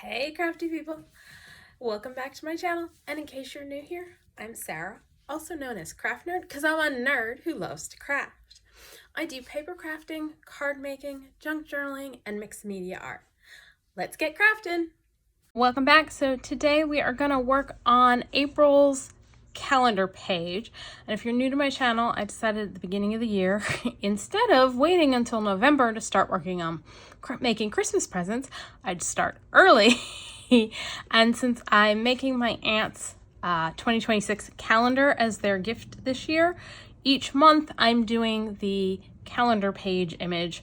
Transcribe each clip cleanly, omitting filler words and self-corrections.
Hey crafty people! Welcome back to my channel, and in case you're new here, I'm Sarah, also known as Craft Nerd because I'm a nerd who loves to craft. I do paper crafting, card making, junk journaling, and mixed media art. Let's get crafting! Welcome back. So today we are going to work on April's calendar page. And if you're new to my channel, I decided at the beginning of the year, instead of waiting until November to start working on making Christmas presents, I'd start early. And since I'm making my aunt's 2026 calendar as their gift this year, each month I'm doing the calendar page image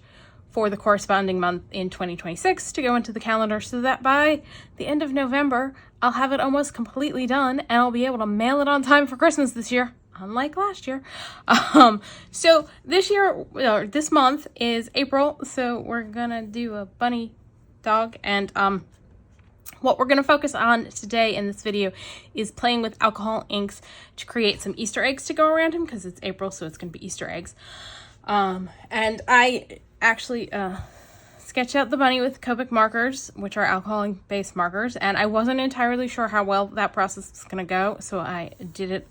for the corresponding month in 2026 to go into the calendar so that by the end of November, I'll have it almost completely done and I'll be able to mail it on time for Christmas this year, unlike last year. So this year, or this month is April, so we're gonna do a bunny dog, and what we're gonna focus on today in this video is playing with alcohol inks to create some Easter eggs to go around him, because it's April, so it's gonna be Easter eggs. And I actually sketched out the bunny with Copic markers, which are alcohol-based markers, and I wasn't entirely sure how well that process was going to go, so I did it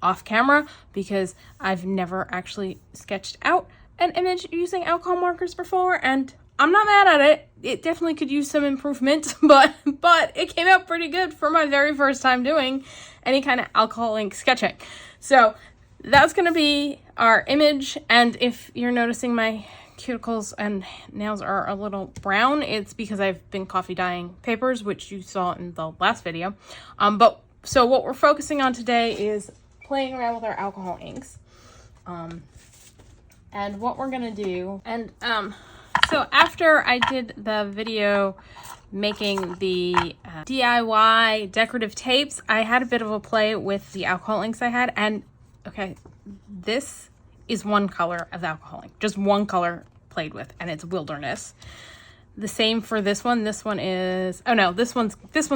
off camera because I've never actually sketched out an image using alcohol markers before, and I'm not mad at it. It definitely could use some improvement, but it came out pretty good for my very first time doing any kind of alcohol ink sketching. So that's going to be our image, and if you're noticing my cuticles and nails are a little brown, it's because I've been coffee dyeing papers, which you saw in the last video. So what we're focusing on today is playing around with our alcohol inks. And what we're going to do, and so after I did the video making the DIY decorative tapes, I had a bit of a play with the alcohol inks I had, and okay, this is one color of alcohol ink, just one color played with, and it's Wilderness. The same for this one. This one is, oh no, this one's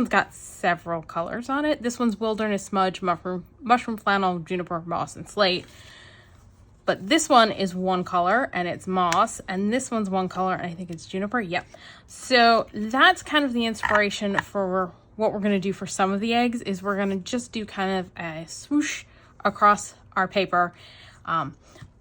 got several colors on it. This one's Wilderness, Smudge, Mushroom Flannel, Juniper, Moss, and Slate. But this one is one color, and it's Moss, and this one's one color, and I think it's Juniper. Yep. So that's kind of the inspiration for what we're going to do for some of the eggs, is we're going to just do kind of a swoosh across our paper.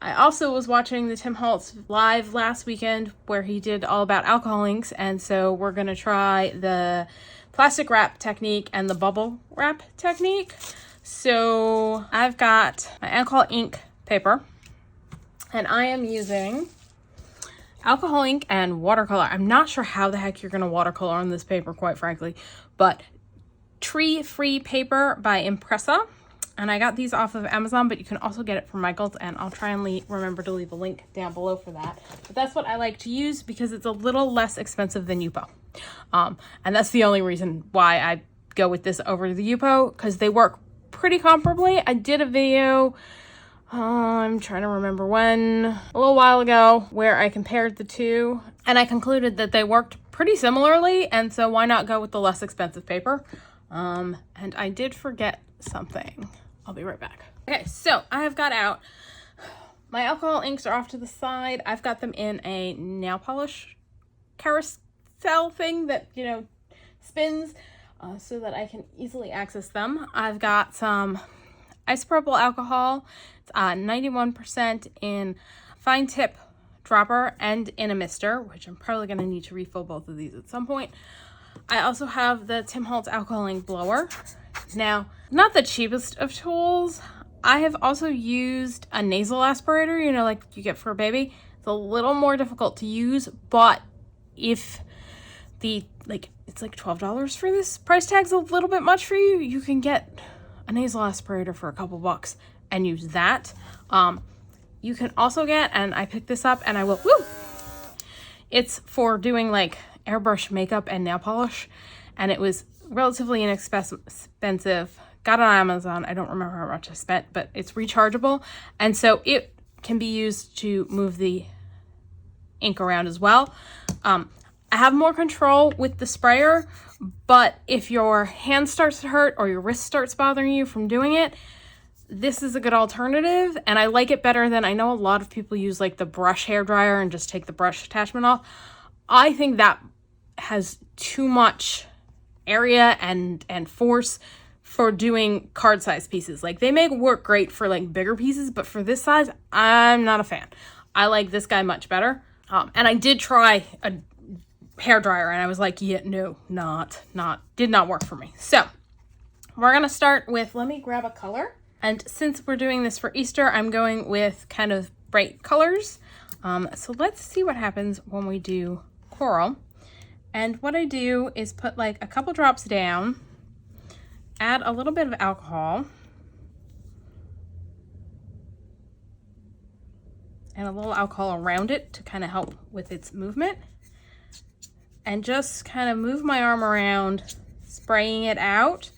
I also was watching the Tim Holtz live last weekend where he did all about alcohol inks, and so we're going to try the plastic wrap technique and the bubble wrap technique. So I've got my alcohol ink paper, and I am using alcohol ink and watercolor. I'm not sure how the heck you're going to watercolor on this paper, quite frankly, but Tree Free Paper by Impressa. And I got these off of Amazon, but you can also get it from Michael's, and I'll try and remember to leave a link down below for that. But that's what I like to use because it's a little less expensive than Yupo. And that's the only reason why I go with this over the Yupo, because they work pretty comparably. I did a video, I'm trying to remember when, a little while ago, where I compared the two, and I concluded that they worked pretty similarly, and so why not go with the less expensive paper? And I did forget something. I'll be right back. Okay, so I have got out my alcohol inks are off to the side. I've got them in a nail polish carousel thing that, you know, spins so that I can easily access them. I've got some isopropyl alcohol. It's 91% in fine tip dropper and in a mister, which I'm probably going to need to refill both of these at some point. I also have the Tim Holtz alcohol ink blower. Now, not the cheapest of tools. I have also used a nasal aspirator, you know, like you get for a baby. It's a little more difficult to use, but if it's like $12 for this, price tag's a little bit much for you, you can get a nasal aspirator for a couple bucks and use that. You can also get, and I picked this up and I will, it's for doing like airbrush makeup and nail polish, and it was relatively inexpensive. Got it on Amazon. I don't remember how much I spent, but it's rechargeable, and so it can be used to move the ink around as well. I have more control with the sprayer, but if your hand starts to hurt or your wrist starts bothering you from doing it, this is a good alternative, and I like it better than, I know a lot of people use like the brush hair dryer and just take the brush attachment off. I think that has too much area and force for doing card size pieces. Like, they may work great for like bigger pieces, but for this size, I'm not a fan. I like this guy much better. And I did try a hair dryer and I was like, yeah, no, did not work for me. So we're gonna start with, let me grab a color. And since we're doing this for Easter, I'm going with kind of bright colors. So let's see what happens when we do coral. And what I do is put like a couple drops down, add a little bit of alcohol, and a little alcohol around it to kind of help with its movement. And just kind of move my arm around, spraying it out.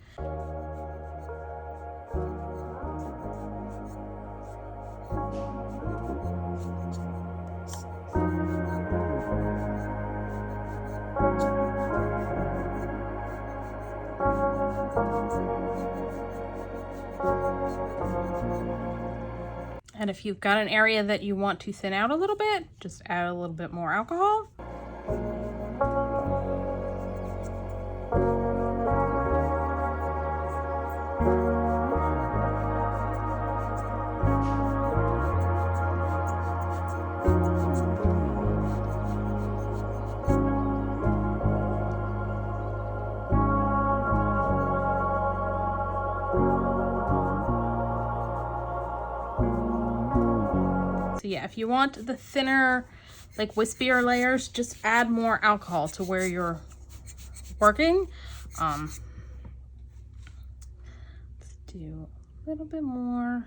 And if you've got an area that you want to thin out a little bit, just add a little bit more alcohol. So yeah, if you want the thinner, like wispier layers, just add more alcohol to where you're working. Let's do a little bit more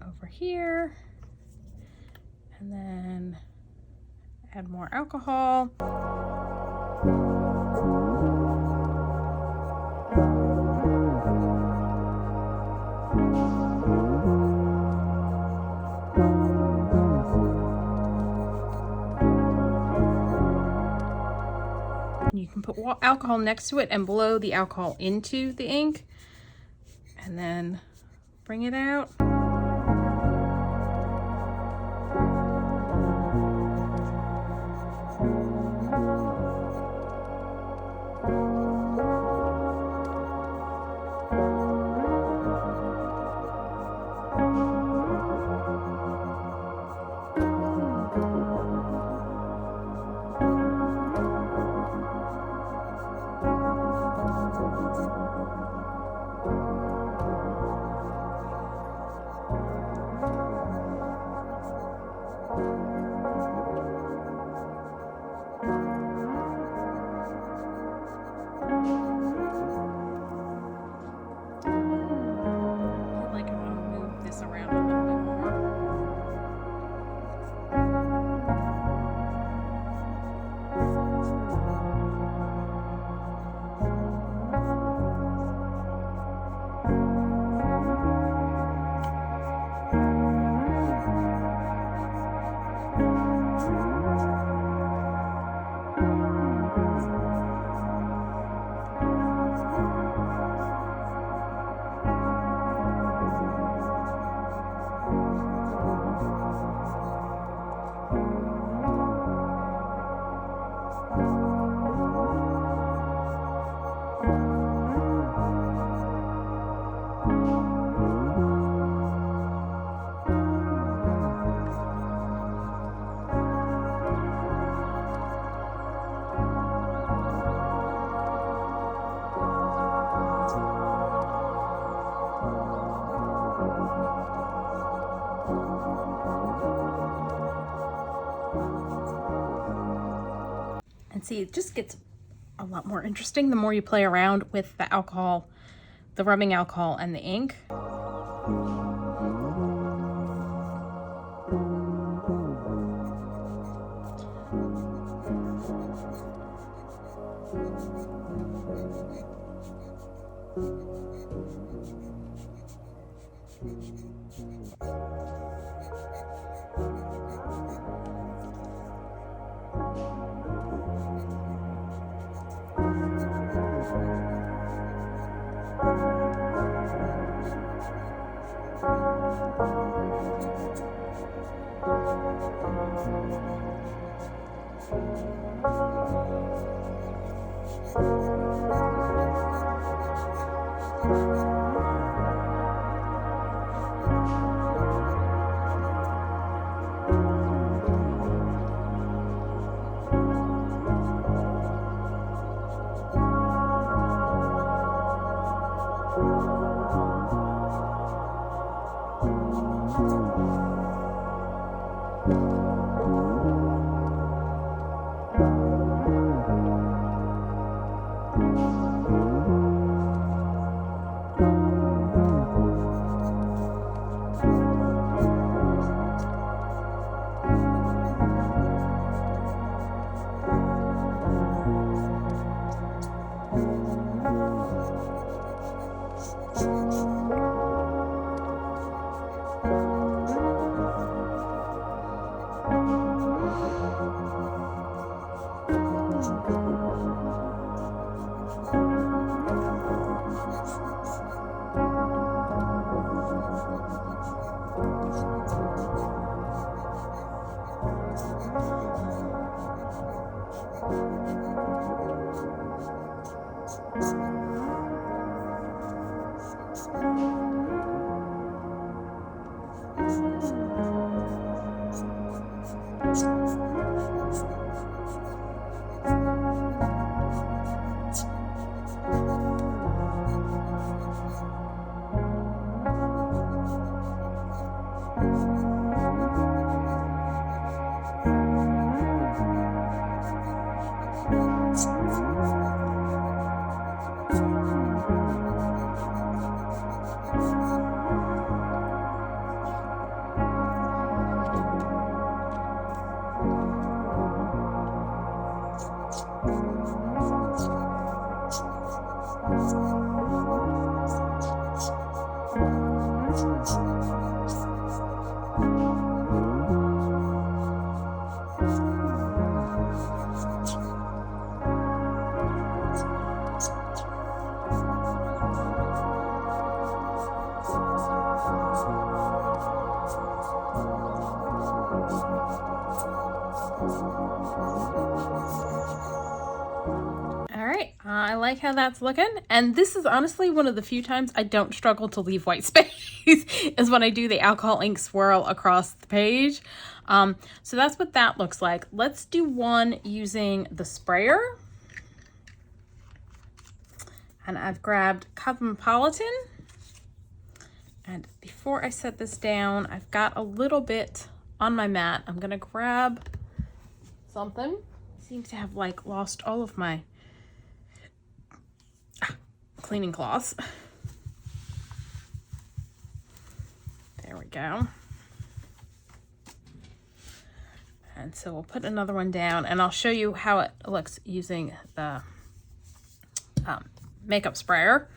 over here, and then add more alcohol. You can put alcohol next to it and blow the alcohol into the ink, and then bring it out. And see, it just gets a lot more interesting the more you play around with the alcohol, the rubbing alcohol and the ink. I like how that's looking, and this is honestly one of the few times I don't struggle to leave white space is when I do the alcohol ink swirl across the page. So that's what that looks like. Let's do one using the sprayer, and I've grabbed Cosmopolitan, and before I set this down, I've got a little bit on my mat. I'm gonna grab something. I seem to have like lost all of my cleaning cloths. There we go. And so we'll put another one down, and I'll show you how it looks using the makeup sprayer.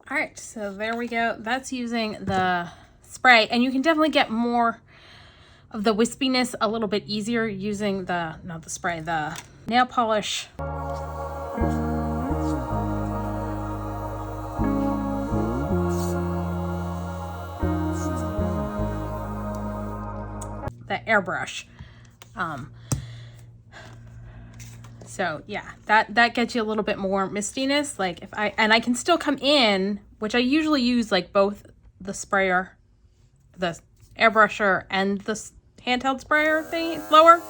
All right, so there we go. That's using the spray, and you can definitely get more of the wispiness a little bit easier using the, not the spray, the nail polish. The airbrush. So yeah, that gets you a little bit more mistiness. Like if I can still come in, which I usually use like both the sprayer, the airbrusher, and the handheld sprayer thing, blower.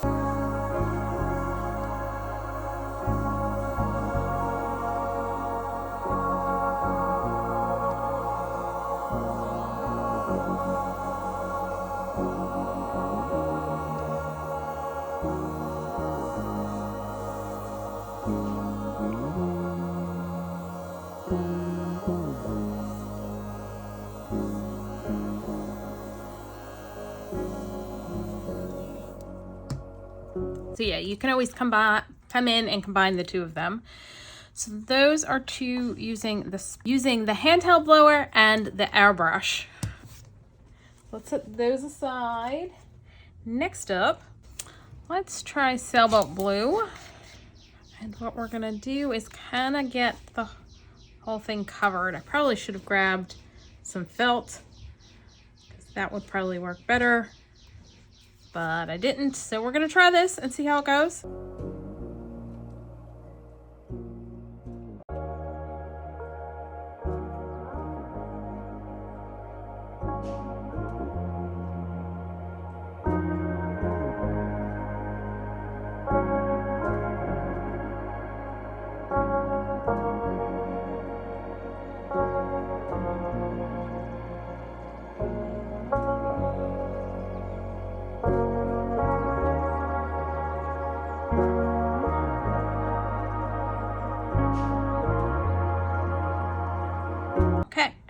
So yeah, you can always come in and combine the two of them. So those are two using the handheld blower and the airbrush. Let's set those aside. Next up, let's try Sailboat Blue. And what we're gonna do is kind of get the whole thing covered. I probably should have grabbed some felt, because that would probably work better. But I didn't, so we're gonna try this and see how it goes.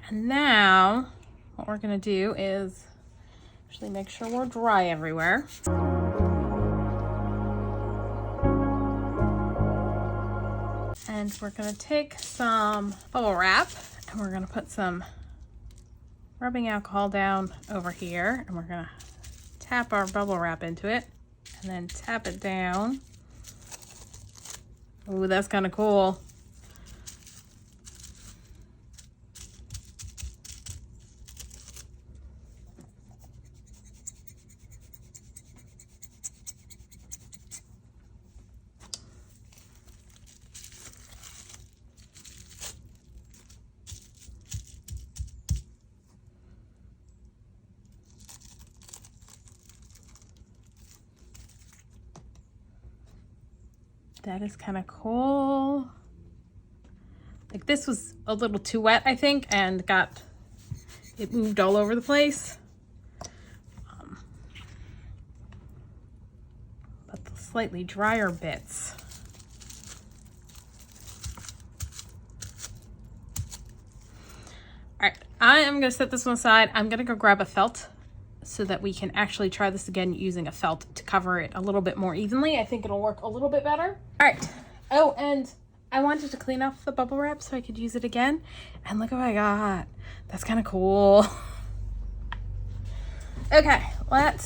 And now what we're gonna do is actually make sure we're dry everywhere. And we're gonna take some bubble wrap and we're gonna put some rubbing alcohol down over here, and we're gonna tap our bubble wrap into it and then tap it down. Ooh, that's kind of cool. That is kind of cool. Like, this was a little too wet, I think, and it moved all over the place. But the slightly drier bits. All right, I am gonna set this one aside. I'm gonna go grab a felt so that we can actually try this again using a felt to cover it a little bit more evenly. I think it'll work a little bit better. All right. Oh, and I wanted to clean off the bubble wrap so I could use it again. And look what I got. That's kind of cool. Okay, I'm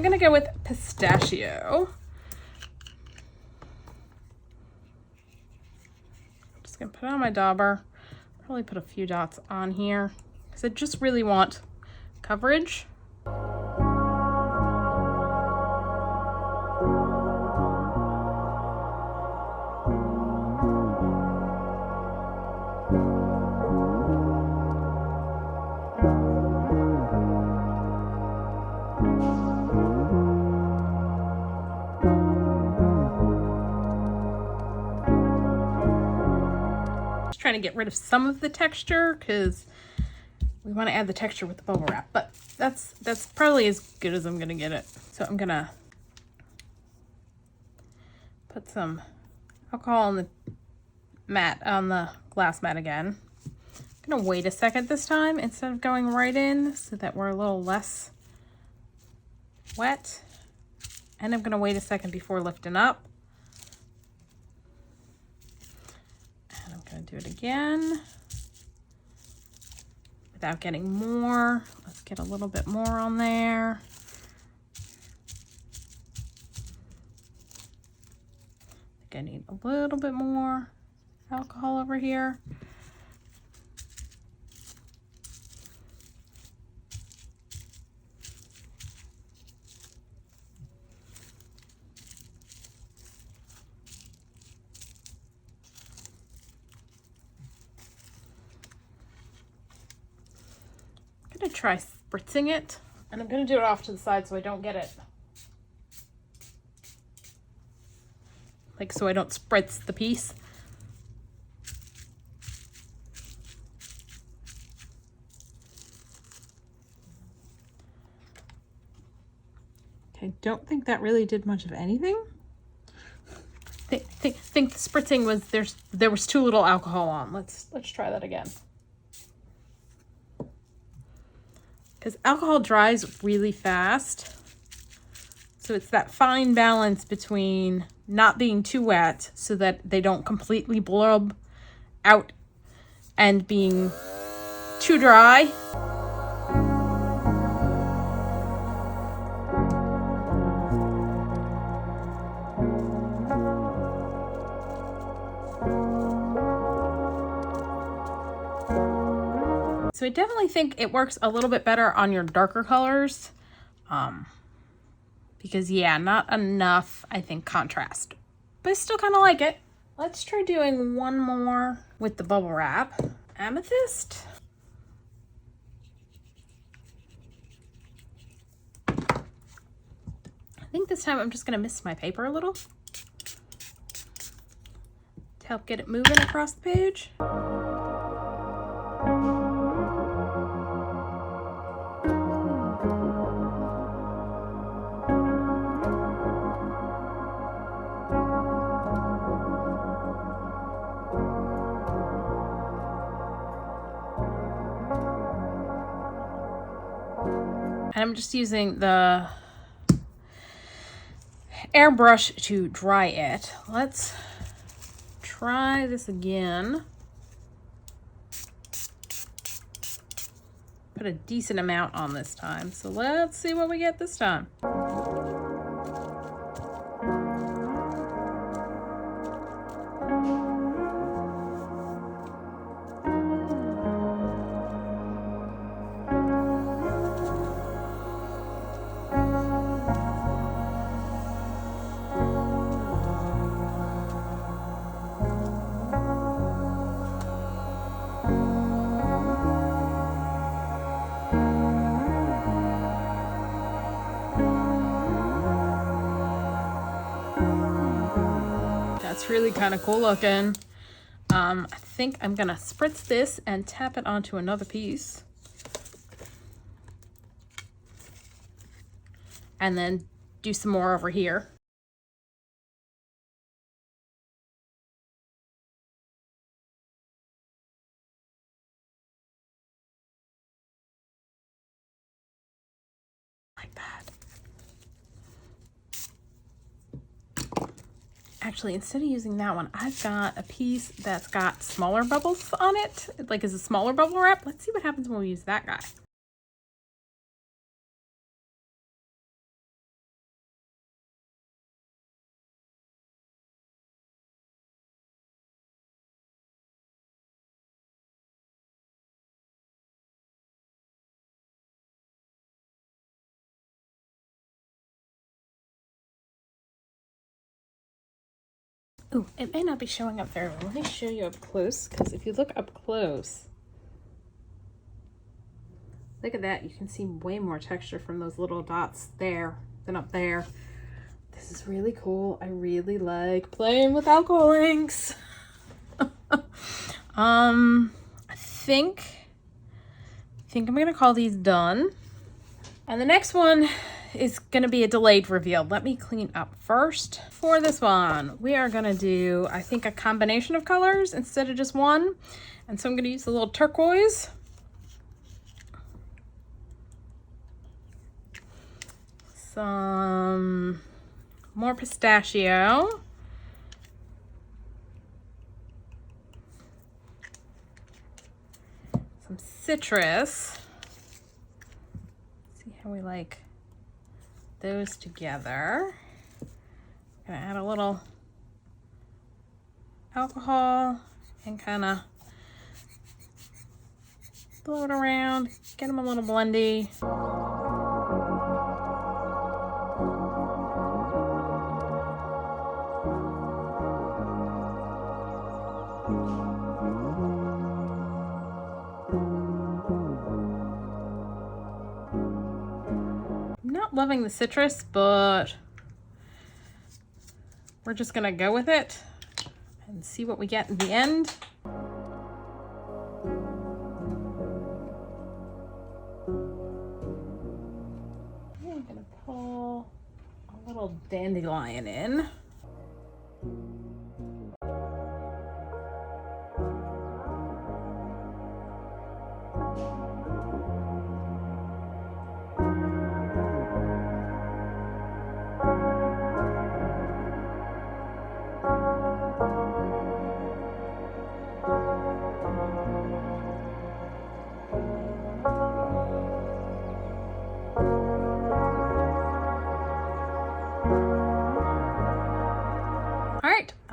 gonna go with Pistachio. I'm just gonna put it on my dauber. Probably put a few dots on here because I just really want coverage. Trying to get rid of some of the texture because we want to add the texture with the bubble wrap, but that's probably as good as I'm gonna get it. So I'm gonna put some alcohol on the mat, on the glass mat again. I'm gonna wait a second this time instead of going right in so that we're a little less wet. And I'm gonna wait a second before lifting up. Gonna do it again without getting more. Let's get a little bit more on there. I think I need a little bit more alcohol over here. I'm gonna try spritzing it, and I'm gonna do it off to the side so I don't get it, like, so I don't spritz the piece. Okay, I don't think that really did much of anything. Think the spritzing was, there was too little alcohol on. Let's try that again. Because alcohol dries really fast. So it's that fine balance between not being too wet so that they don't completely blub out and being too dry. So I definitely think it works a little bit better on your darker colors. Because yeah, not enough, I think, contrast. But I still kind of like it. Let's try doing one more with the bubble wrap. Amethyst. I think this time I'm just gonna mist my paper a little to help get it moving across the page. And I'm just using the airbrush to dry it. Let's try this again. Put a decent amount on this time. So let's see what we get this time. That's really kind of cool looking. I think I'm gonna spritz this and tap it onto another piece. And then do some more over here. Like that. Actually, instead of using that one, I've got a piece that's got smaller bubbles on it. Like, is a smaller bubble wrap. Let's see what happens when we use that guy. Ooh, it may not be showing up very well. Let me show you up close, because if you look up close, look at that. You can see way more texture from those little dots there than up there. This is really cool. I really like playing with alcohol inks. I think I'm gonna call these done. And the next one is gonna be a delayed reveal. Let me clean up first. For this one, we are gonna do, I think, a combination of colors instead of just one. And so I'm gonna use a little turquoise. Some more pistachio. Some citrus. See how we like those together. Gonna add a little alcohol and kind of blow it around, get them a little blendy. Not loving the citrus, but we're just gonna go with it and see what we get in the end. I'm gonna pull a little dandelion in.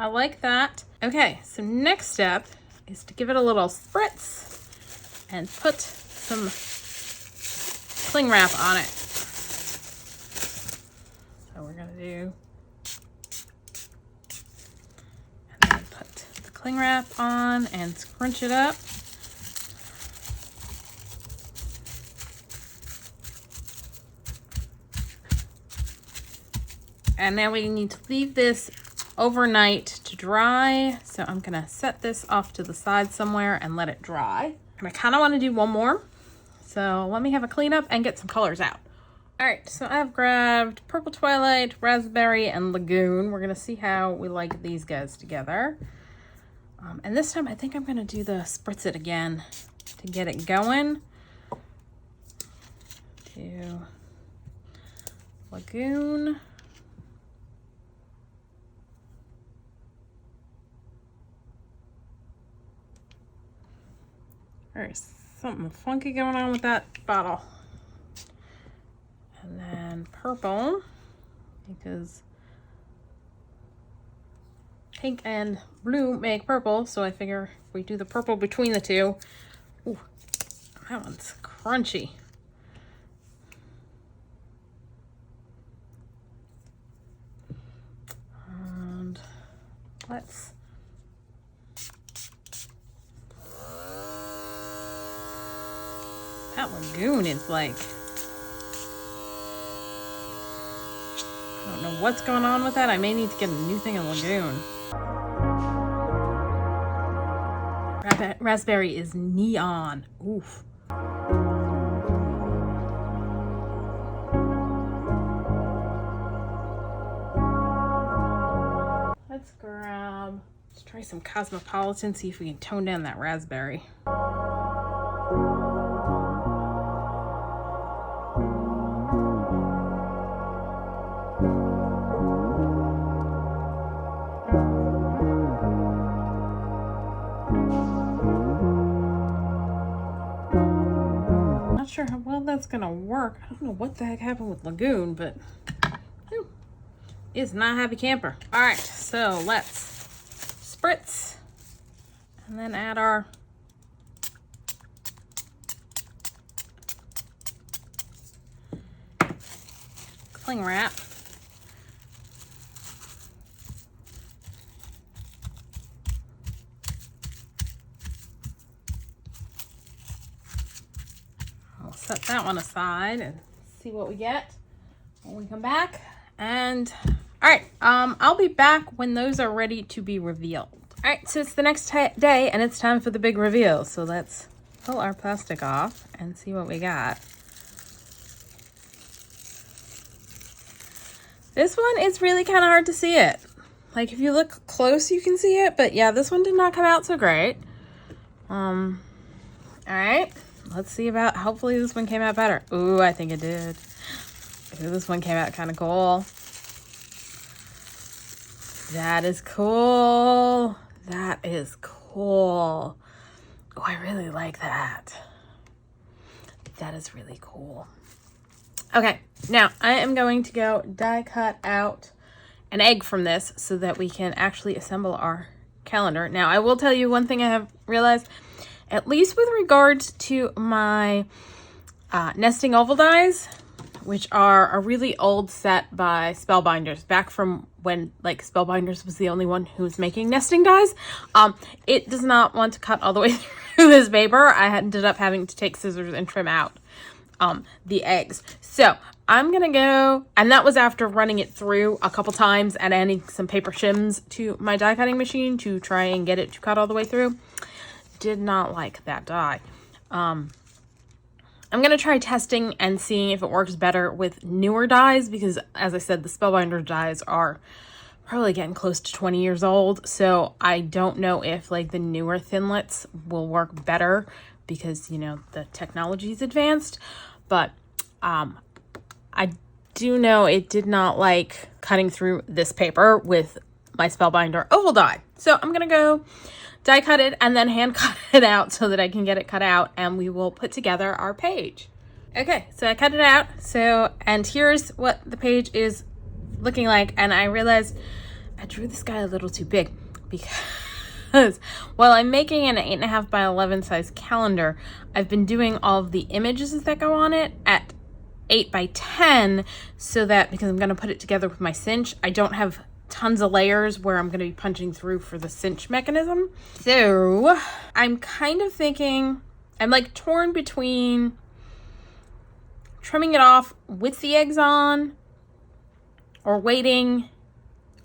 I like that. Okay, so next step is to give it a little spritz and put some cling wrap on it. So we're gonna do, and then put the cling wrap on and scrunch it up. And now we need to leave this overnight to dry. So I'm gonna set this off to the side somewhere and let it dry. And I kind of want to do one more. So let me have a cleanup and get some colors out. All right, so I've grabbed Purple Twilight, Raspberry, and Lagoon. We're gonna see how we like these guys together. And this time I think I'm gonna do the spritz it again to get it going. Do Lagoon. There's something funky going on with that bottle. And then purple, because pink and blue make purple, so I figure if we do the purple between the two. Ooh, that one's crunchy. And let's that Lagoon is like, I don't know what's going on with that. I may need to get a new thing in Lagoon. Raspberry is neon. Oof. Let's try some Cosmopolitan, see if we can tone down that raspberry. Not sure how well that's gonna work. I don't know what the heck happened with Lagoon, but it's not a happy camper. All right, so let's spritz and then add our cling wrap. I'll set that one aside and see what we get when we come back. And all right, I'll be back when those are ready to be revealed. All right, so it's the next day and it's time for the big reveal. So let's pull our plastic off and see what we got. This one is really kind of hard to see it. Like if you look close, you can see it, but yeah, this one did not come out so great. All right, let's see about, hopefully this one came out better. Ooh, I think it did. Ooh, this one came out kind of cool. That is cool. That is cool. Oh, I really like that. That is really cool. Okay, now I am going to go die cut out an egg from this so that we can actually assemble our calendar. Now, I will tell you one thing I have realized, at least with regards to my nesting oval dies, which are a really old set by Spellbinders, back from when like Spellbinders was the only one who was making nesting dies. It does not want to cut all the way through this paper. I ended up having to take scissors and trim out the eggs. So I'm gonna go, and that was after running it through a couple times and adding some paper shims to my die cutting machine to try and get it to cut all the way through. Did not like that die. I'm going to try testing and seeing if it works better with newer dies, because as I said, the Spellbinder dies are probably getting close to 20 years old. So I don't know if like the newer thinlits will work better because, you know, the technology is advanced. But I do know it did not like cutting through this paper with my Spellbinder oval die. So I'm going to go die cut it and then hand cut it out so that I can get it cut out, and we will put together our page. Okay, so I cut it out. So, and here's what the page is looking like. And I realized I drew this guy a little too big because while I'm making an 8.5 by 11 size calendar, I've been doing all of the images that go on it at 8 by 10 so that, because I'm going to put it together with my cinch, I don't have tons of layers where I'm going to be punching through for the cinch mechanism. So I'm kind of thinking, I'm like torn between trimming it off with the eggs on or waiting,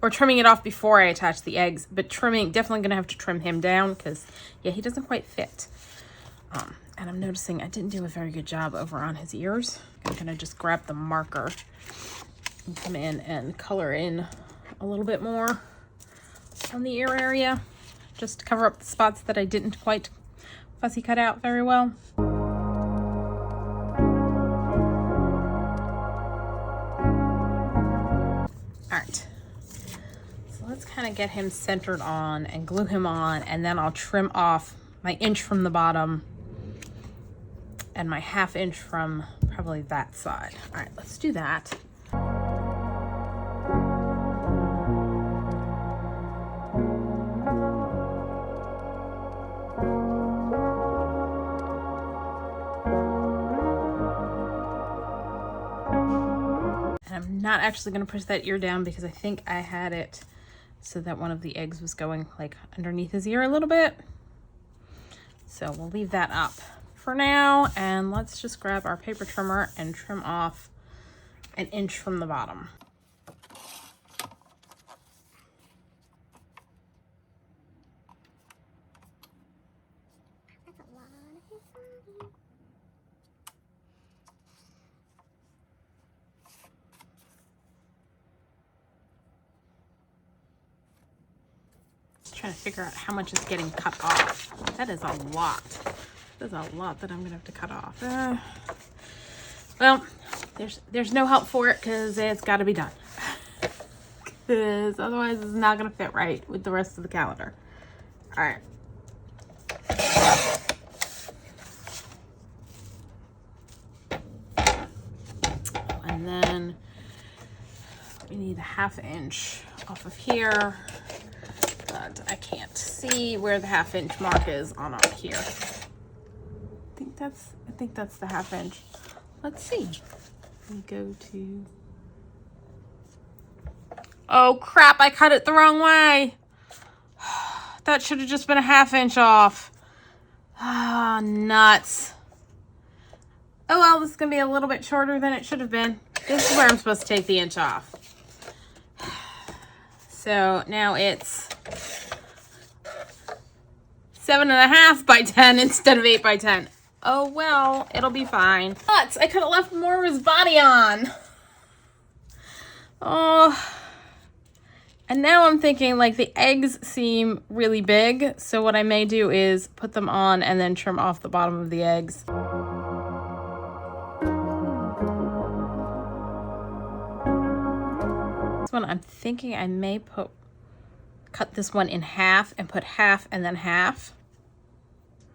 or trimming it off before I attach the eggs, but trimming, definitely going to have to trim him down because yeah, he doesn't quite fit. And I'm noticing I didn't do a very good job over on his ears. I'm going to just grab the marker and come in and color in a little bit more on the ear area, just to cover up the spots that I didn't quite fussy cut out very well. All right, so let's kind of get him centered on and glue him on, and then I'll trim off my inch from the bottom and my 1/2 inch from probably that side. All right, let's do that. And I'm not actually going to push that ear down because I think I had it so that one of the eggs was going like underneath his ear a little bit. So we'll leave that up for now, and let's just grab our paper trimmer and trim off 1 inch from the bottom. Trying to figure out how much is getting cut off. That is a lot. There's a lot that I'm gonna have to cut off. Well, there's no help for it because it's got to be done. Because otherwise, it's not gonna fit right with the rest of the calendar. All right. And then we need a 1/2 inch off of here. But I can't see where the 1/2 inch mark is on up here. I think that's the 1/2 inch. Let's see. We go to. Oh crap! I cut it the wrong way. That should have just been a 1/2 inch off. Ah, nuts. Oh well, this is gonna be a little bit shorter than it should have been. This is where I'm supposed to take the inch off. So now it's 7.5 by 10 instead of 8 by 10. Oh well, it'll be fine. But I could have left more of his body on. Oh. And now I'm thinking like the eggs seem really big. So what I may do is put them on and then trim off the bottom of the eggs. This one I'm thinking I may cut this one in half and put half and then half.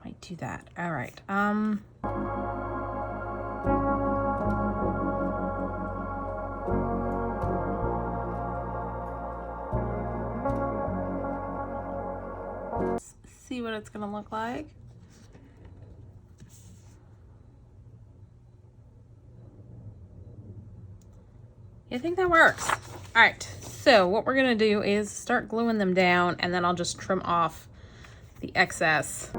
Might do that. All right. Let's see what it's gonna look like. I think that works. All right, so what we're gonna do is start gluing them down, and then I'll just trim off the excess.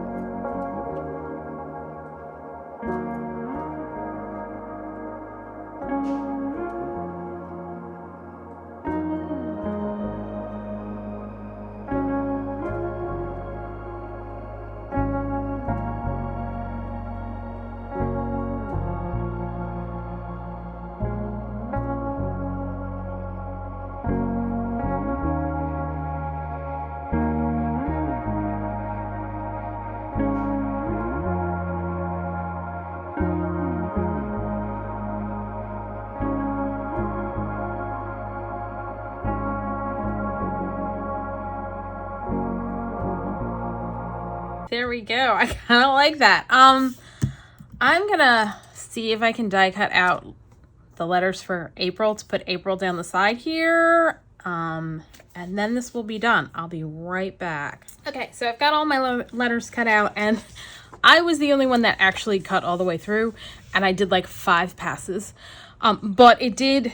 There we go. I kind of like that. I'm gonna see if I can die cut out the letters for April to put April down the side here. And then this will be done. I'll be right back. Okay, so I've got all my letters cut out, and I was the only one that actually cut all the way through, and I did like 5 passes. But it did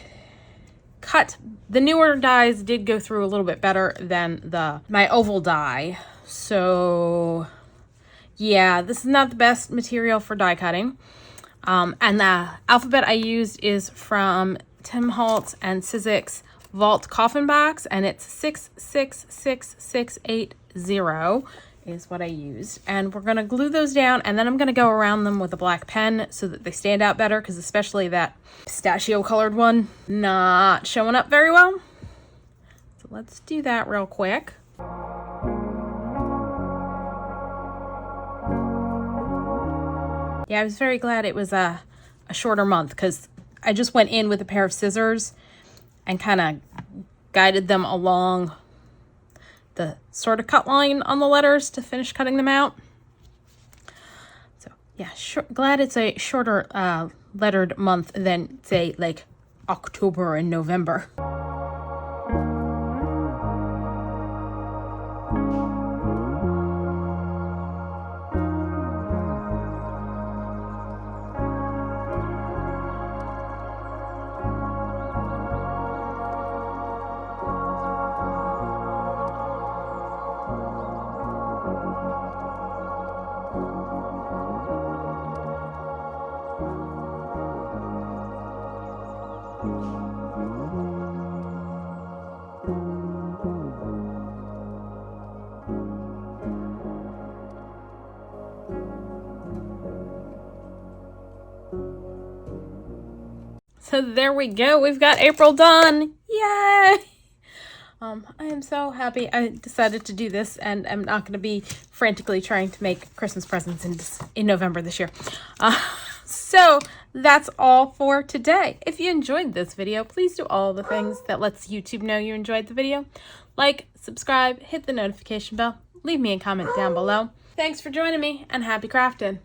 cut, the newer dies did go through a little bit better than my oval die. So yeah, this is not the best material for die cutting. And the alphabet I used is from Tim Holtz and Sizzix Vault Coffin Box, and it's 666680 is what I used. And we're gonna glue those down, and then I'm gonna go around them with a black pen so that they stand out better, because especially that pistachio colored one, not showing up very well. So let's do that real quick. Yeah, I was very glad it was a shorter month, because I just went in with a pair of scissors and kind of guided them along the sort of cut line on the letters to finish cutting them out. So Yeah, glad it's a shorter lettered month than, say, like October and November. So there we go. We've got April done. Yay! I am so happy I decided to do this, and I'm not going to be frantically trying to make Christmas presents in November this year. So that's all for today. If you enjoyed this video, please do all the things that lets YouTube know you enjoyed the video. Like, subscribe, hit the notification bell, leave me a comment down below. Thanks for joining me, and happy crafting.